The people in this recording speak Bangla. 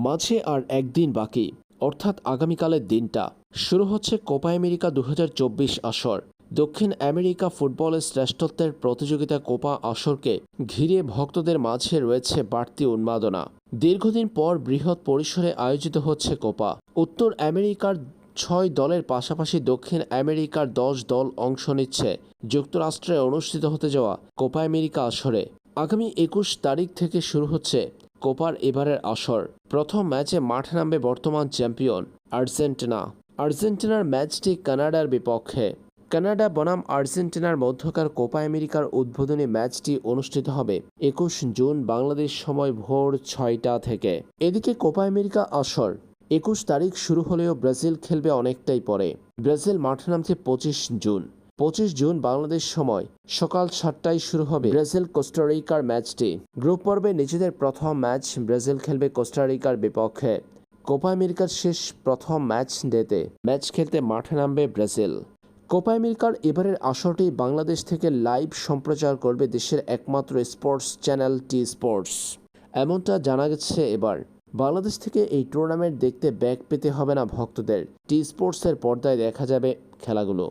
মাঝে আর একদিন বাকি, অর্থাৎ আগামীকালের দিনটা শুরু হচ্ছে কোপা আমেরিকা 2024 আসর। দক্ষিণ আমেরিকা ফুটবলের শ্রেষ্ঠত্বের প্রতিযোগিতা কোপা আসরকে ঘিরে ভক্তদের মাঝে রয়েছে বাড়তি উন্মাদনা। দীর্ঘদিন পর বৃহৎ পরিসরে আয়োজিত হচ্ছে কোপা। উত্তর আমেরিকার 6 দলের পাশাপাশি দক্ষিণ আমেরিকার 10 দল অংশ নিচ্ছে যুক্তরাষ্ট্রে অনুষ্ঠিত হতে যাওয়া কোপা আমেরিকা আসরে। আগামী 21 তারিখ থেকে শুরু হচ্ছে কোপার এবারের আসর। প্রথম ম্যাচে মাঠে নামবে বর্তমান চ্যাম্পিয়ন আর্জেন্টিনার ম্যাচটি কানাডার বিপক্ষে। কানাডা বনাম আর্জেন্টিনার মধ্যকার কোপা আমেরিকার উদ্বোধনী ম্যাচটি অনুষ্ঠিত হবে 21 জুন বাংলাদেশ সময় ভোর 6টা থেকে। এদিকে কোপা আমেরিকা আসর 21 তারিখ শুরু হলেও ব্রাজিল খেলবে অনেকটাই পরে। ব্রাজিল মাঠে নামছে 25 জুন বাংলাদেশ সময় সকাল 7টায় শুরু হবে ব্রাজিল কোস্টারিকার ম্যাচটি। গ্রুপ পর্বে নিজেদের প্রথম ম্যাচ ব্রাজিল খেলবে কোস্টারিকার বিপক্ষে। কোপা আমেরিকার শেষ প্রথম ম্যাচ ডেতে ম্যাচ খেলতে মাঠে নামবে ব্রাজিল। কোপা আমেরিকার এবারের আসরটি বাংলাদেশ থেকে লাইভ সম্প্রচার করবে দেশের একমাত্র স্পোর্টস চ্যানেল টি স্পোর্টস। এমনটা জানা গেছে। এবার বাংলাদেশ থেকে এই টুর্নামেন্ট দেখতে ব্যাগ পেতে হবে না ভক্তদের। টি স্পোর্টসের পর্দায় দেখা যাবে খেলাগুলো।